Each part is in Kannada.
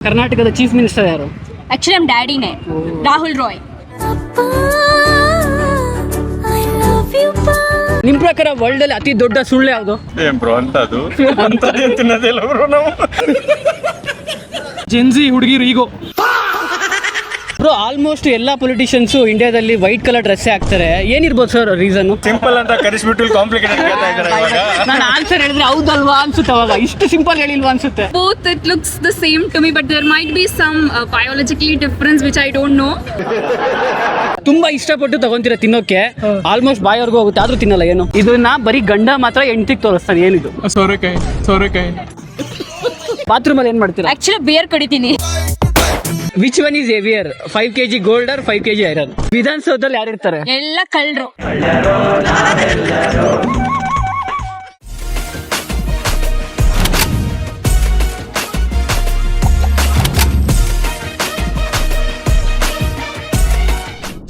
ಕರ್ನಾಟಕದ ಚೀಫ್ ಮಿನಿಸ್ಟರ್ ಯಾರು? ಆಕ್ಚುಲಿ ನಮ್ಮ ಡ್ಯಾಡಿನೇ ರಾಹುಲ್ ರಾಯ್. ನಿಮ್ ಪ್ರಕಾರ ವರ್ಲ್ಡ್ ಅಲ್ಲಿ ಅತಿ ದೊಡ್ಡ ಸುಳ್ಳು ಯಾವುದು? ಬ್ರೋ ಅಂತದು ತಿನ್ನೋದಿಲ್ಲ ಬ್ರೋ ನಾವು. ಜೆನ್ಜಿ ಹುಡುಗಿರು ಈಗೋ ಬ್ರೋ ಆಲ್ಮೋಸ್ಟ್ ಎಲ್ಲಾ ಪೊಲಿಟಿಷಿಯನ್ಸ್ ಇಂಡಿಯಾದಲ್ಲಿ ವೈಟ್ ಕಲರ್ ಡ್ರೆಸ್ ಹಾಕ್ತಾರೆ. ಏನಿರ್ಬೋದು ಸರ್ ರೀಸನ್? ಸಿಂಪಲ್ ಅಂತ ಕರೆಸ್ಬಿಟ್ಟು ಕಾಂಪ್ಲಿಕೇಟೆಡ್ ಕೇಳ್ತಾ ಇದ್ದಾರೆ ಇವಾಗ. ನಾನು ಆನ್ಸರ್ ಹೇಳಿದ್ರೆ ಹೌದಲ್ವಾ ಅನ್ಸುತ್ತೆ, ಅವಾಗ ಇಷ್ಟು ಸಿಂಪಲ್ ಹೇಳಿಲ್ವಾ ಅನ್ಸುತ್ತೆ. Both it looks the same to me, but there might be some biologically difference which I don't know. ತುಂಬಾ ಇಷ್ಟಪಟ್ಟು ತಗೊಂತೀರ ತಿನ್ನೋಕೆ, ಆಲ್ಮೋಸ್ಟ್ ಬಾಯವರೆಗೂ ಹೋಗುತ್ತೆ ಆದ್ರೂ ತಿನ್ನಲ್ಲ. ಏನು ಇದನ್ನ ಬರೀ ಗಂಡ ಮಾತ್ರ ಹೆಂಡತಿಗೆ ತೋರಿಸ್ತಾನೆ. ಏನಿದು? ಸೋರೆಕಾಯಿ. ಬಾತ್ರೂಮ್ ಅಲ್ಲಿ ಏನ್ ಮಾಡ್ತೀರಾ? Actually beer ಕಡಿತೀನಿ. Which one is heavier, 5 kg gold or 5 kg iron? ವಿಧಾನಸೌಧದಲ್ಲಿ ಯಾರು ಇರ್ತಾರೆ? ಎಲ್ಲ ಕಳ್ಳರು.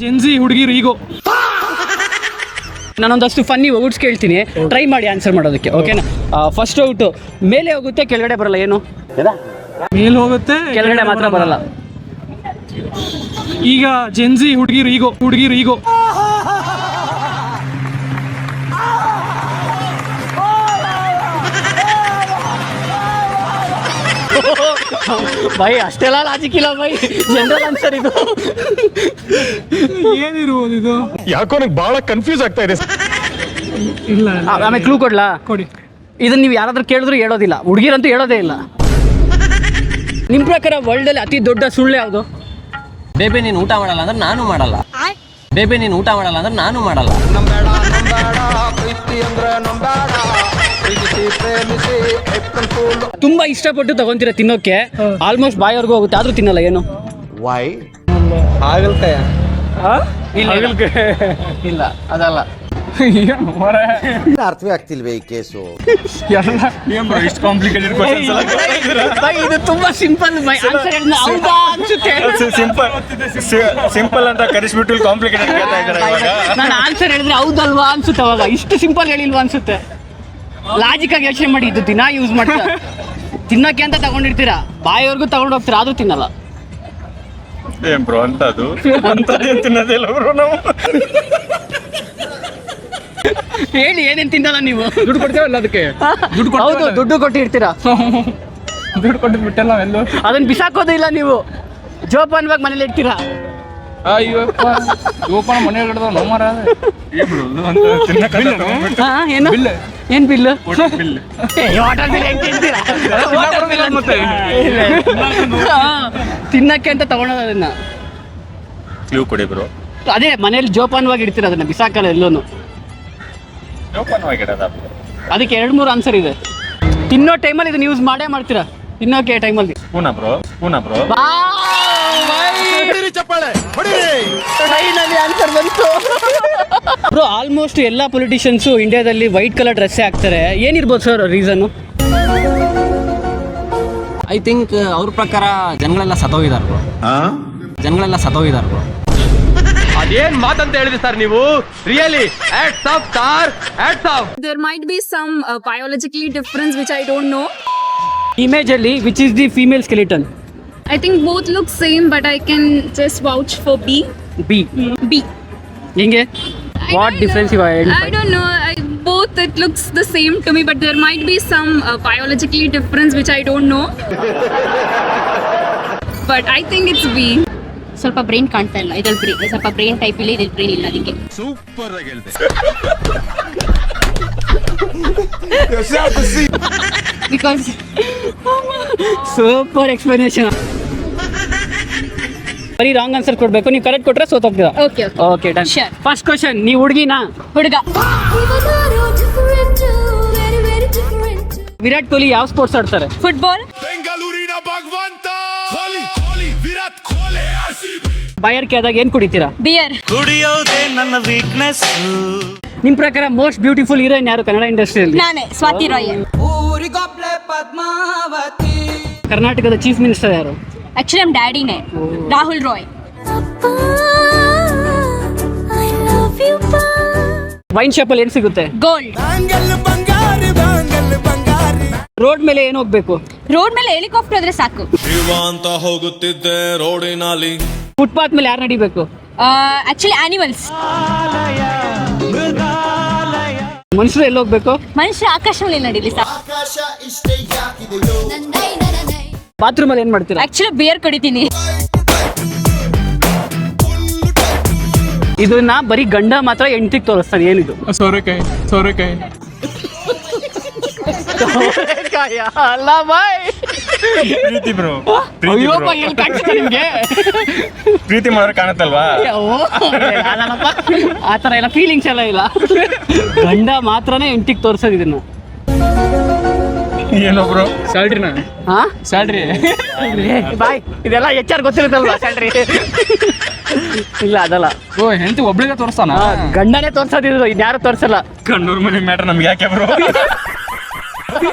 ಜೆನ್ಜಿ ಹುಡುಗಿರು ಈಗೋ. ನಾನೊಂದಷ್ಟು ಫನ್ನಿ ವರ್ಡ್ಸ್ ಕೇಳ್ತೀನಿ, ಟ್ರೈ ಮಾಡಿ ಆನ್ಸರ್ ಮಾಡೋದಕ್ಕೆ, ಓಕೆನಾ? ಫಸ್ಟ್ ಔಟ್ ಮೇಲೆ ಹೋಗುತ್ತೆ, ಕೆಳಗಡೆ ಬರಲ್ಲ. ಏನು? ಮೇಲ್ ಹೋಗುತ್ತೆ, ಕೆಳಗಡೆ ಮಾತ್ರ ಬರಲ್ಲ. ಈಗ ಜೆನ್ಜಿ ಹುಡುಗಿರು ಈಗೋ. ಬೈ ಅಷ್ಟೆಲ್ಲ ಲಾಜಿಕ್ ಇಲ್ಲ ಬೈ, ಜನರಲ್ ಆನ್ಸರ್ ಇದು. ಏನಿರ್ಬೋದು ಇದು? ಯಾಕೋ ನನಗೆ ಬಹಳ ಕನ್ಫ್ಯೂಸ್ ಆಗ್ತಾ ಇದೆ. ಇಲ್ಲ ಆಮೇಲೆ ಕ್ಲೂ ಕೊಡ್ಲಾ? ಕೊಡಿ. ಇದನ್ನ ನೀವು ಯಾರಾದ್ರೂ ಕೇಳಿದ್ರು ಹೇಳೋದಿಲ್ಲ, ಹುಡುಗಿರಂತೂ ಹೇಳೋದೇ ಇಲ್ಲ. ನಿಮ್ ಪ್ರಕಾರ ವರ್ಲ್ಡ್ ಅಲ್ಲಿ ಅತಿ ದೊಡ್ಡ ಸುಳ್ಳು ಯಾವುದು? ಬೇಬಿ ನೀನು ಊಟ ಮಾಡಲ್ಲ ಅಂದ್ರೆ ನಾನು ಮಾಡಲ್ಲ. ತುಂಬಾ ಇಷ್ಟಪಟ್ಟು ತಗೊಂತೀರ ತಿನ್ನೋಕೆ, ಆಲ್ಮೋಸ್ಟ್ ಬಾಯವರೆಗೂ ಹೋಗುತ್ತೆ ಆದ್ರೂ ತಿನ್ನಲ್ಲ. ಏನು? ಇಲ್ಲ ಅದಲ್ಲ. ಅರ್ಥವೇ ಆಗ್ತಿಲ್ವೇ ಈ ಕೇಸು? ಇಷ್ಟು ಕಾಂಪ್ಲಿಕೇಟೆಡ್ ಬೈ, ಇದು ತುಂಬಾ ಸಿಂಪಲ್ ಬೈ. ಆನ್ಸರ್ ಹೌದಾ ಅನ್ಸುತ್ತೆ. ಸಿಂಪಲ್ ಅಂತ ಕರೆಸ್ಬಿಟ್ಟು ಕಾಂಪ್ಲಿಕೇಟೆಡ್ ಕೇಳ್ತಾ ಇದ್ದಾರೆ ಇವಾಗ. ನಾನು ಆನ್ಸರ್ ಹೇಳಿದ್ರೆ ಹೌದಲ್ವಾ ಅನ್ಸುತ್ತೆ, ಅವಾಗ ಇಷ್ಟು ಸಿಂಪಲ್ ಹೇಳಿಲ್ವಾ ಅನ್ಸುತ್ತೆ. ಲಾಜಿಕ್ ಆಗಿ ಯೋಚನೆ ಮಾಡಿ, ಇದು ದಿನ ಯೂಸ್ ಮಾಡ್ತೀರಾ, ತಿನ್ನಕ್ಕೆ ಅಂತ ತಗೊಂಡಿರ್ತೀರಾ, ಬಾಯಿವರೆಗೂ ತಗೊಂಡು ಹೋಗ್ತೀರಾ ಆದ್ರೂ ತಿನ್ನಲ್ಲ. ಬ್ರೋ ಅಂತದು ತಿನ್ನೋದಿಲ್ಲ ಬ್ರೋ ನಾವು. ಹೇಳಿ ಏನೇನ್ ತಿನ್ನಲ್ಲ ನೀವು? ದುಡ್ಡು ಕೊಡ್ತೇವಲ್ಲ ಅದಕ್ಕೆ. ಹೌದು, ದುಡ್ಡು ಕೊಟ್ಟಿರ್ತೀರಾ. ದುಡ್ಡು ಕೊಟ್ಟು ಬಿಟ್ಟಲ್ಲ ಎಲ್ಲೋ. ಅದನ್ನ ಬಿಸಾಕೋದೇ ಇಲ್ಲ ನೀವು, ಜೋಪಾನವಾಗಿ ಮನೇಲಿ ಇಡ್ತೀರಾ. ಅಯ್ಯಪ್ಪ ಜೋಪಾನ ಮನೆ ಹಿಡ್ದ ನೋಮಾರ. ಏನು? ಏನ್ ಬಿಲ್ಲು? ವಾಟರ್ ಬಿಲ್ ಹೆಂಗ್ ತಿಂತೀರಾ? ತಿನ್ನಕ್ಕೆ ಅಂತ ತಗೊಳೋದು ಅದನ್ನ. ಕ್ಲೂ ಕೊಡಿ ಬ್ರೋ. ಅದೇ ಮನೇಲಿ ಜೋಪಾನವಾಗಿ ಇಡ್ತೀರಾ, ಅದನ್ನ ಬಿಸಾಕಲ್ಲ ಎಲ್ಲೋನು. ಅದಕ್ಕೆ 2-3 ಆನ್ಸರ್ ಇದೆ. ತಿನ್ನೋ ಟೈಮಲ್ಲಿ ಇದನ್ನ ಯೂಸ್ ಮಾಡೇ ಮಾಡ್ತೀರಾ, ತಿನ್ನೋಕೆ ಟೈಮಲ್ಲಿ. ಪೂನಾ ಬ್ರೋ. ಆನ್ಸರ್ ಬಂತು ಬ್ರೋ. ಆಲ್ಮೋಸ್ಟ್ ಎಲ್ಲಾ ಪೊಲಿಟಿಷಿಯನ್ಸ್ ಇಂಡಿಯಾದಲ್ಲಿ ವೈಟ್ ಕಲರ್ ಡ್ರೆಸ್ ಹಾಕ್ತಾರೆ. ಏನಿರ್ಬೋದು ಸರ್ ರೀಸನ್? ಐ ಥಿಂಕ್ ಅವ್ರ ಪ್ರಕಾರ ಜನಗಳೆಲ್ಲ ಸತ್ತೋಗಿದಾರ ಬ್ರೋ. ಅದೇನ್ ಮಾತಂತ ಹೇಳಿದ್ರಿ ಸರ್ ನೀವು? Really hats off sir, hats off. There might be some biologically difference which I don't know. Image ಅಲ್ಲಿ which is the female skeleton? I think both look same, but I can just vouch for B. B. ಹೆಂಗೆ? What difference you identify? I don't know. Both it looks the same to me, but there might be some biologically difference which I don't know. But I think it's B. ಸ್ವಲ್ಪ ಬ್ರೈನ್ ಕಾಣ್ತಾ ಇಲ್ಲ ಇದ್ರಲ್ಲಿ, ಸ್ವಲ್ಪ ಬ್ರೈನ್ ಟೈಪ್ ಇಲ್ಲ, ಇದ್ರಲ್ಲಿ ಬ್ರೈನ್ ಇಲ್ಲ, ಅದಕ್ಕೆ. ಸೂಪರ್ ಆಗಿ ಹೇಳಿದೆ. Because super explanation. ಬರೀ ರಾಂಗ್ ಆನ್ಸರ್ ಕೊಡ್ಬೇಕು, ನೀವು ಕರೆಕ್ಟ್ ಕೊಟ್ರೆ ಸೋತೋಗ್ತೀರಾ. Okay done. ಫಸ್ಟ್ ಕ್ವಶನ್, ನೀವು ಹುಡುಗಿನಾ ಹುಡುಗ? ವಿರಾಟ್ ಕೊಹ್ಲಿ ಯಾವ ಸ್ಪೋರ್ಟ್ಸ್ ಆಡ್ತಾರೆ? ಫುಟ್ಬಾಲ್. ಬೆಂಗಳೂರಿನ ಭಗವಂತ ವಿರಾಟ್ ಬಾಯಾರಿಕೆ ಆದಾಗ ಏನ್ ಕುಡಿತೀರಾ? ಬಿಯರ್. ಕುಡಿಯೋದೇ ನನ್ನ ವೀಕ್ನೆಸ್. ನಿಮ್ ಪ್ರಕಾರ ಮೋಸ್ಟ್ ಬ್ಯೂಟಿಫುಲ್ ಹೀರೋಯಿನ್ ಯಾರು ಕನ್ನಡ ಇಂಡಸ್ಟ್ರಿಯಲ್ಲಿ? ನಾನೇ, ಸ್ವಾತಿ ರಾಯ್. ಕರ್ನಾಟಕದ ಚೀಫ್ ಮಿನಿಸ್ಟರ್ ಯಾರು? ಆಕ್ಚುಲಿ ನಮ್ಮ ಡ್ಯಾಡಿನೇ ರಾಹುಲ್ ರಾಯ್. ವೈನ್ ಶಾಪ್ ಅಲ್ಲಿ ಏನ್ ಸಿಗುತ್ತೆ? ಗೋಲ್ಡ್. ರೋಡ್ ಮೇಲೆ ಏನು ಹೋಗ್ಬೇಕು? ರೋಡ್ ಮೇಲೆ ಹೆಲಿಕಾಪ್ಟರ್ ಆದ್ರೆ ಸಾಕು. ಅಂತ ಹೋಗುತ್ತಿದ್ದೆ ರೋಡಿನಲ್ಲಿ. ಫುಟ್ಪಾತ್ ಮೇಲೆ ಯಾರು ನಡಿಬೇಕು? Actually animals. ಮನುಷ್ಯರು ಎಲ್ಲಿ ಹೋಗ್ಬೇಕು? ಮನುಷ್ಯ ಆಕಾಶದಲ್ಲಿ ನಡೀಲಿ ಸಾಕು. ಬಾತ್ರೂಮ್ ಅಲ್ಲಿ ಏನ್ ಮಾಡ್ತೀರಾ? ಆಕ್ಚುಲಿ ಬಿಯರ್ ಕುಡಿತೀನಿ. ಇದನ್ನ ಬರೀ ಗಂಡ ಮಾತ್ರ ಹೆಂಡತಿಗೆ ತೋರಿಸ್ತಾರೆ. ಏನಿದು? ಸೋರೆಕಾಯಿ ಅಲ್ಲ ಬಾಯ್. ಪ್ರೀತಿ ಬ್ರೋ, ಅಯ್ಯೋಪ್ಪ, ಎಲ್ಲಿ ಕಾಣಿಸ್ತಾ ನಿಮ್ಗೆ? ಪ್ರೀತಿ ಮಾಡಿದ್ರೆ ಕಾಣುತ್ತಲ್ವಾ? ಆ ಥರ ಎಲ್ಲ ಫೀಲಿಂಗ್ಸ್ ಎಲ್ಲ ಇಲ್ಲ. ಗಂಡ ಮಾತ್ರನೇ ಹೆಂಡತಿಗೆ ತೋರಿಸೋದು ಇದನ್ನ. ಏನೋ ಬ್ರೋ, ಸ್ಯಾಲ್ರಿನ ಹಾ, ಸ್ಯಾಲ್ರಿ ಬಾಯ್, ಇದೆಲ್ಲ HR ಗೊತ್ತಿರುತ್ತಲ್ವಾ ಸ್ಯಾಲ್ರಿ? ಇಲ್ಲ ಅದಲ್ಲ. ಓ ಹೆಂಡತಿ ಒಬ್ಳಿಗೆ ತೋರಿಸ್ತಾನ? ಗಂಡನೇ ತೋರ್ಸೋದಿದ್ರು, ಇನ್ಯಾರು ತೋರ್ಸಲ್ಲ. ಕಣ್ಣೂರ್ ಮನೆ ಮ್ಯಾಟ್ರ್ ನಮ್ಗೆ ಯಾಕೆ ಬ್ರೋ?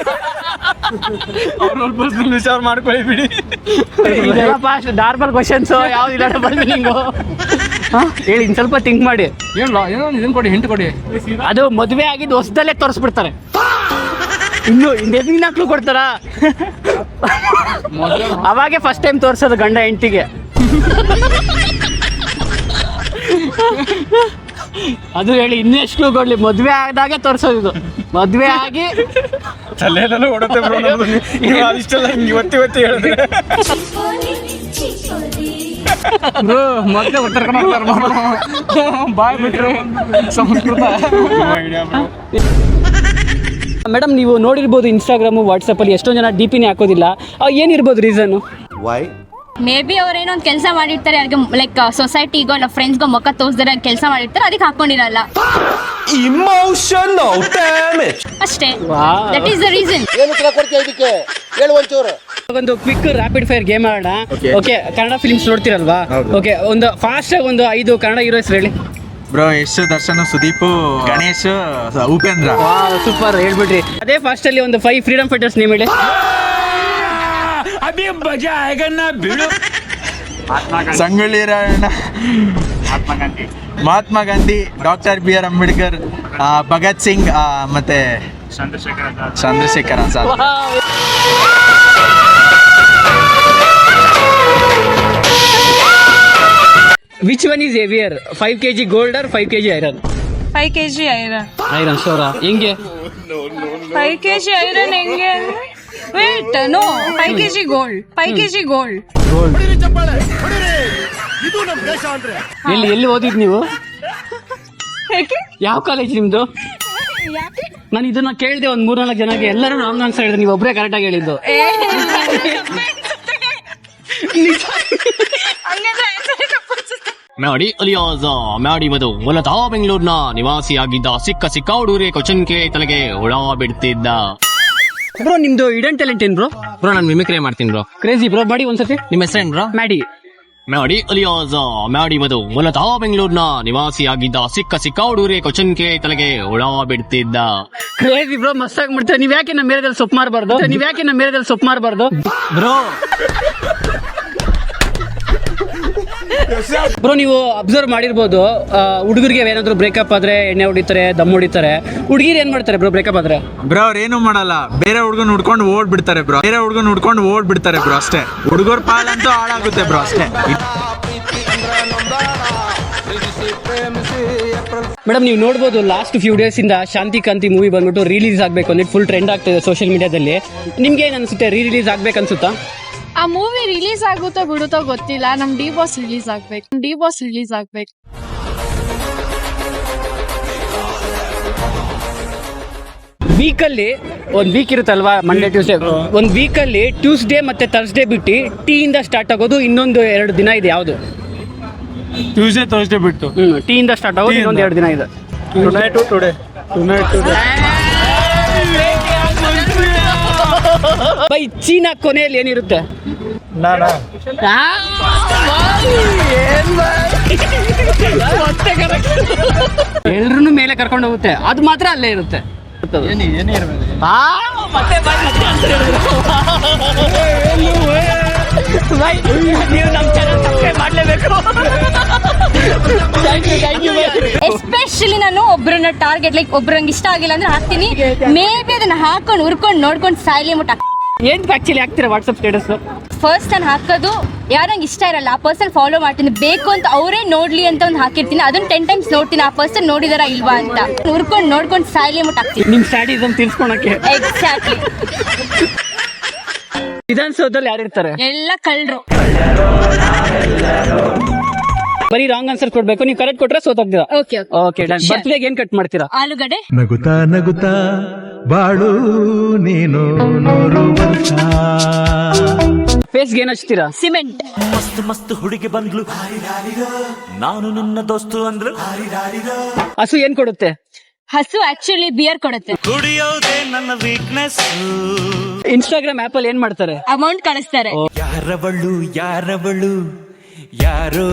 ಅವ್ರವ್ರ ಪರ್ಸನಲ್ ವಿಚಾರ ಮಾಡ್ಕೊಳ್ಳಿ ಬಿಡಿ. ಇದೆಲ್ಲ ಫಾಸ್ಟ್ ನಾರ್ಮಲ್ ಕ್ವಶನ್ಸ್, ಯಾವ್ದಿಲ್ಲ ಡಬಲ್ ಮೀನಿಂಗು. ಹೇಳಿ, ಇನ್ ಸ್ವಲ್ಪ ಥಿಂಕ್ ಮಾಡಿ. ಏನಲ್ಲ ಏನೋ ಇದನ್ನ ಕೊಡಿ, ಹಿಂಟ್ ಕೊಡಿ. ಅದು ಮದುವೆ ಆಗಿದ್ದು ಹೊಸದಲ್ಲೇ ತೋರಿಸ್ಬಿಡ್ತಾರೆ. ಇನ್ನು ಹಿಂದಿನಾಕ್ಲು ಕೊಡ್ತಾರ. ಅವಾಗೆ ಫಸ್ಟ್ ಟೈಮ್ ತೋರ್ಸೋದು ಗಂಡ ಹೆಂಡತಿಗೆ. ಅದು ಹೇಳಿ, ಇನ್ನೆಷ್ಟು ಕೊಡ್ಲಿ, ಮದ್ವೆ ಆದಾಗೆ ತೋರ್ಸೋದು ಇದು. ಮದ್ವೆ ಆಗಿ ತಲೆಯಲ್ಲೆಲ್ಲ ಓಡುತ್ತೆ ಬ್ರೋ ನಮ್ದು. ನೀವು ಅದಿಷ್ಟೆಲ್ಲ ಹಿಂಗೆ ಒತ್ತಿ ಹೇಳಿದ್ರೆ ಬ್ರೋ ಮೊದಲೇ ಬಾಯ್ ಬಿಟ್ರೆ ಸಂಸ್ಕೃತ. ಮೇಡಮ್, ನೀವು ನೋಡಿರ್ಬೋದು ಇನ್ಸ್ಟಾಗ್ರಾಮು ವಾಟ್ಸಪ್ಪಲ್ಲಿ ಎಷ್ಟೊಂದು ಜನ DP ಹಾಕೋದಿಲ್ಲ. ಏನಿರ್ಬೋದು ರೀಸನ್ನು? ಮೇ ಬಿ ಅವ್ರೇನೋ ಒಂದು ಕೆಲಸ ಮಾಡಿರ್ತಾರೆ, ಅವ್ರಿಗೆ ಲೈಕ್ ಸೊಸೈಟಿಗೋ ಇಲ್ಲ ಫ್ರೆಂಡ್ಸ್ಗೋ ಮುಖ ತೋರಿಸಿದ್ರೆ ಕೆಲಸ ಮಾಡಿರ್ತಾರೆ, ಅದಕ್ಕೆ ಹಾಕೊಂಡಿರಲ್ಲ ಅಷ್ಟೇ. That is the reason. ಒಂದು ಕ್ವಿಕ್ ರ್ಯಾಪಿಡ್ ಫೈರ್ ಗೇಮ್ ಆಡೋಣ. ಓಕೆ, ಕನ್ನಡ ಫಿಲ್ಮ್ಸ್ ನೋಡ್ತಿರಲ್ವಾ? ಓಕೆ, ಒಂದು ಫಾಸ್ಟ್ ಆಗಿ ಒಂದು 5 ಕನ್ನಡ ಹೀರೋ ಹೆಸರು ಹೇಳಿ. ಬ್ರೋ, ಯಶ್, ದರ್ಶನ್, ಸುದೀಪ್, ಗಣೇಶ್, ಉಪೇಂದ್ರ. ಸೂಪರ್, ಹೇಳ್ಬಿಡ್ರಿ. ಅದೇ ಫಾಸ್ಟ್ ಅಲ್ಲಿ ಒಂದು 5 ಫ್ರೀಡಮ್ ಫೈಟರ್ಸ್ ನೇಮ್ ಹೇಳಿ. ಸಂಗೊಳ್ಳಿ ರಾಯಣ್ಣ, ಮಹಾತ್ಮ ಗಾಂಧಿ, ಡಾಕ್ಟರ್ BR ಅಂಬೇಡ್ಕರ್, ಭಗತ್ ಸಿಂಗ್, ಮತ್ತೆ Chandrashekhar Azad. Which one is heavier, 5 kg gold or 5 kg iron? 5 kg iron. Iron ಶೋರ. ಹೆಂಗೆ 5 kg ಐರನ್ ಹೆಂಗೆ? Wait, no, 5 kg gold. 5 kg gold. ಎಲ್ಲಿ ಓದಿದ್ ನೀವು? ಯಾವ ಕಾಲೇಜ್ ನಿಮ್ದು? ನಾನು ಇದನ್ನ ಕೇಳಿದೆ ಒಂದು 3-4 ಜನಕ್ಕೆ, ಎಲ್ಲರೂ ರಾಂಗ್ ಆನ್ಸರ್ ಹೇಳಿದ್ರು, ನೀವು ಒಬ್ಬರೇ ಕರೆಕ್ಟ್ ಆಗಿ ಹೇಳಿದ್ದು. ಮ್ಯಾಡಿ ಅಲಿಯಾಸ್ ಮ್ಯಾಡಿ ಮಧು ಮೂಲತಃ ಬೆಂಗಳೂರಿನ ನಿವಾಸಿಯಾಗಿದ್ದ. ಸಿಕ್ಕ ಹುಡುಗರಿಗೆ ಕ್ವಶನ್ ಕೇಳಿ ತಲೆಗೆ ಹುಳ ಬಿಡ್ತಿದ್ದ. ಬ್ರೋ, ನಿಮ್ದು ಇಡನ್ ಟ್ಯಾಲೆಂಟ್ ಏನ್ ಬ್ರೋ? ಬ್ರೋ, ನಾನು ಮಿಮಿಕ್ರಿ ಮಾಡ್ತೀನಿ ಬ್ರೋ. ಕ್ರೇಜಿ ಬ್ರೋ, ಮಾಡಿ ಒಂದ್ಸತಿ. ನಿಮ್ಮ ಹೆಸರೇನು ಬ್ರೋ? ಮ್ಯಾಡಿ. ಮ್ಯಾಡಿ ಅಲಿಯಾಸ್ ಮ್ಯಾಡಿ ಮಧು ಮೂಲತಃ ಬೆಂಗಳೂರಿನ ನಿವಾಸಿಯಾಗಿದ್ದ. ಸಿಕ್ಕ ಹುಡುಗರಿಗೆ ಕ್ವಶನ್ ಕೇಳಿ ತಲೆಗೆ ಹುಳ ಬಿಡ್ತಿದ್ದ. ಕ್ರೇಜಿ ಬ್ರೋ, ಮಸ್ತಾಗಿ ಮಾಡ್ತಾರೆ. ನೀವ್ ಯಾಕೆ ನಮ್ಮ ಮೇರೆದಲ್ಲಿ ಸೊಪ್ಪು ಮಾರಬಾರ್ದು? ಬ್ರೋ, ಬ್ರೋ, ನೀವು ಅಬ್ಸರ್ವ್ ಮಾಡಿರ್ಬೋದು, ಹುಡುಗರಿಗೆ ಏನಾದ್ರು ಬ್ರೇಕಪ್ ಆದ್ರೆ ಎಣ್ಣೆ ಹೊಡಿತಾರೆ, ದಮ್ ಹೊಡಿತಾರೆ. ಹುಡುಗಿರು ಏನ್ ಮಾಡ್ತಾರೆ ಬ್ರೋ ಬ್ರೇಕಪ್ ಆದ್ರೆ? ಬ್ರೋ, ಅವ್ರು ಏನು ಮಾಡಲ್ಲ, ಬೇರೆ ಹುಡುಗನ್ ಹುಡ್ಕೊಂಡು ಓಡ್ಬಿಡ್ತಾರೆ ಬ್ರೋ, ಅಷ್ಟೇ. ಹುಡುಗರ ಪಾಲಂತೂ ಹಾಳಾಗುತ್ತೆ ಬ್ರೋ, ಅಷ್ಟೇ. ಮೇಡಮ್, ನೀವು ನೋಡ್ಬೋದು ಲಾಸ್ಟ್ ಫ್ಯೂ ಡೇಸ್ ಇಂದ ಶಾಂತಿ ಕಾಂತಿ ಮೂವಿ ಬಂದ್ಬಿಟ್ಟು ರಿಲೀಸ್ ಆಗ್ಬೇಕು ಅಂದ್ಬಿಟ್ಟು ಫುಲ್ ಟ್ರೆಂಡ್ ಆಗ್ತಿದೆ ಸೋಷಿಯಲ್ ಮೀಡಿಯಾದಲ್ಲಿ. ನಿಮ್ಗೆ ಏನ್ ಅನ್ಸುತ್ತೆ, ರಿಲೀಸ್ ಆಗ್ಬೇಕನ್ಸುತ್ತಾ? ಆ ಮೂವಿ ರಿಲೀಸ್ ಆಗುತ್ತೋ ಬಿಡುತ್ತೋ ಗೊತ್ತಿಲ್ಲ. ನಮ್ ಡಿ ಬಾಸ್ ರಿಲೀಸ್ ಆಗ್ಬೇಕು. ವೀಕಲ್ಲಿ ಒಂದು ವೀಕ್ ಇರುತ್ತಲ್ವಾ, ಮಂಡೇ ಟ್ಯೂಸ್ಡೇ. ಒಂದು ವೀಕಲ್ಲಿ ಟ್ಯೂಸ್ಡೇ ಮತ್ತೆ ಥರ್ಸ್ಡೇ ಬಿಟ್ಟು ಟೀ ಇಂದ ಸ್ಟಾರ್ಟ್ ಆಗೋದು ಇನ್ನೊಂದು 2 ದಿನ ಇದೆ. ಯಾವುದು? ಟ್ಯೂಸ್ಡೇ ಥರ್ಸ್ಡೇ ಬಿಟ್ಟು ಟೀ ಇಂದ ಸ್ಟಾರ್ಟ್ ಆಗೋದು ಇನ್ನೊಂದು 2 ದಿನ ಇದೆ. ಟುಡೇ ಬೈ ಚೀನಾ ಕೊನೆಯಲ್ಲಿ ಏನಿರುತ್ತೆ? ಎಲ್ರು ಮೇಲೆ ಕರ್ಕೊಂಡು ಹೋಗುತ್ತೆ, ಅದು ಮಾತ್ರ ಅಲ್ಲೇ ಇರುತ್ತೆ. ನೀವು ನಮ್ಮ ಚಾನಲ್ ಸಬ್ಸ್ಕ್ರೈಬ್ ಮಾಡಲೇಬೇಕು. ಎಸ್ಪೆಷಲಿ ನಾನು ಒಬ್ರನ್ನ ಟಾರ್ಗೆಟ್ ಲೈಕ್ ಒಬ್ರಂಗೆ ಇಷ್ಟ ಆಗಿಲ್ಲ ಅಂದ್ರೆ ಹಾಕ್ತೀನಿ. ಮೇ ಬಿ ಅದನ್ನ ಹಾಕೊಂಡು ಹುರ್ಕೊಂಡು ನೋಡ್ಕೊಂಡು ಸಾಯ್ಲಿ ಮುಟ್ಟ. ಏನ್ ಆಕ್ಚುಲಿ ಹಾಕ್ತೀರಾ ವಾಟ್ಸಪ್ ಸ್ಟೇಟಸ್? ಫಸ್ಟ್ ನಾನು ಹಾಕೋದು ಯಾರಂಗೆ ಇಷ್ಟ ಇರಲ್ಲ ಆ ಪರ್ಸನ್ ಫಾಲೋ ಮಾಡ್ತೀನಿ, ಬೇಕು ಅಂತ ಅವರೇ ನೋಡ್ಲಿ ಅಂತ ಒಂದು ಹಾಕಿರ್ತೀನಿ. ಅದನ್ನ 10 times ನೋಡ್ತೀನಿ ಆ ಪರ್ಸನ್ ನೋಡಿದಾರ ಇಲ್ವಾ ಅಂತ. ಹುರ್ಕೊಂಡು ನೋಡ್ಕೊಂಡು ಸಾಯ್ಲಿ ಮುಟ್ಟ ಹಾಕ್ತೀನಿ. ನಿಮ್ ಸ್ಯಾಡಿಸಮ್ ತಿಳ್ಸ್ಕೊಳಕ್ಕೆ. ಎಕ್ಸಾಕ್ಟ್ಲಿ. ವಿಧಾನಸೌಧದಲ್ಲಿ ಯಾರಿರ್ತಾರೆ? ಎಲ್ಲ ಕಳ್ರು. ಬರೀ ರಾಂಗ್ ಆನ್ಸರ್ ಕೊಡ್ಬೇಕು, ನೀವು ಕರೆಕ್ಟ್ ಕೊಟ್ರೆ ಸೋತೋಗ್ತೀರಾ. Okay okay done. ಬರ್ತ್ಡೇಗೆ ಏನ್ ಕಟ್ ಮಾಡ್ತೀರಾ? ಆಲೂಗಡ್ಡೆ. ನಗುತ್ತಾ ನಗುತ್ತಾ ಬಾಳು ನೀನು 100 ವರ್ಷ. ಫೇಸ್ಗೆ ಏನ್ ಹಚ್ತೀರಾ? ಸಿಮೆಂಟ್. ಮಸ್ತ್ ಮಸ್ತ್ ಹುಡುಗಿ ಬಂದ್ಲು, ನಾನು ನಿನ್ನ ದೋಸ್ತು ಅಂದ್ಲು. ಹಸು ಏನ್ ಕೊಡುತ್ತೆ? ಹಸು ಆಕ್ಚುಲಿ ಬಿಯರ್ ಕೊಡುತ್ತೆ. ಕುಡಿಯೋದೇ ನನ್ನ ವೀಕ್ನೆಸ್. ಇನ್ಸ್ಟಾಗ್ರಾಮ್ ಆಪ್ ಅಲ್ಲಿ ಏನ್ ಮಾಡ್ತಾರೆ? ಅಮೌಂಟ್ ಕಳಿಸ್ತಾರೆ. ಯಾರವಳು ಯಾರವಳು ಯಾರೋ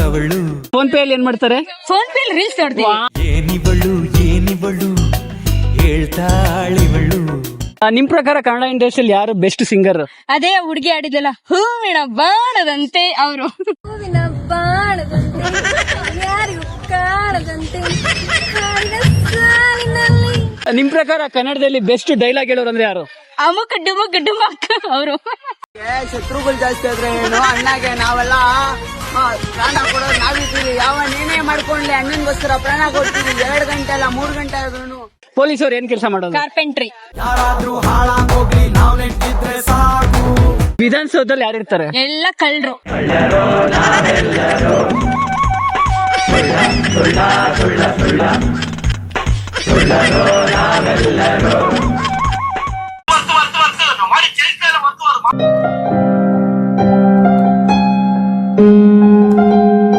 ಅವಳು. ಫೋನ್ ಪೇ ಅಲ್ಲಿ ಏನ್ ಮಾಡ್ತಾರೆ? ಫೋನ್ ಪೇ ರೀಲ್ಸ್ ನೋಡ್ತೀವಿ. ಏನಿವಳು ಏನಿವಳು ಹೇಳ್ತಾಳಿವಳು. ನಿಮ್ ಪ್ರಕಾರ ಕನ್ನಡ ಇಂಡಸ್ಟ್ರಿಯಲ್ಲಿ ಯಾರು ಬೆಸ್ಟ್ ಸಿಂಗರ್? ಅದೇ ಹುಡುಗಿ ಆಡಿದ್ಲಲ್ಲ, ಹೂವಿನ ಬಾಣದಂತೆ ಅವರು. ಹೂವಿನ ಬಾಣದಂತೆ ಯಾರಿಗೂ ಕಾಣದಂತೆ. ನಿಮ್ ಪ್ರಕಾರ ಕನ್ನಡದಲ್ಲಿ ಬೆಸ್ಟ್ ಡೈಲಾಗ್ ಹೇಳೋರು ಅಂದ್ರೆ ಯಾರು? ಅಮುಕ್ ಡುಮುಕ್ ಡುಮಕ್ ಅವರು. ಶತ್ರುಗಳು ಜಾಸ್ತಿ ಆದ್ರೆ ಏನು ಅಣ್ಣಗೆ ನಾವೆಲ್ಲ ಪ್ರಾಣ ಕೊಡೋದು ನಾವಿದ್ದೀವಿ. ಯಾವ ನೇನೇ ಮಾಡ್ಕೊಂಡ್ಲಿ ಅಣ್ಣನ್ಗೋಸ್ಕರ ಪ್ರಾಣ ಕೊಡ್ತೀವಿ. 2 ಗಂಟೆ ಅಲ್ಲ 3 ಗಂಟೆ ಆದ್ರೂ. ಪೊಲೀಸರು ಏನ್ ಕೆಲಸ ಮಾಡೋದು? ಕಾರ್ಪೆಂಟ್ರಿ. ವಿಧಾನಸೌಧದಲ್ಲಿ ಯಾರಿರ್ತಾರೆ? ಎಲ್ಲ ಕಳ್ರು. ಸುಳ್ಳ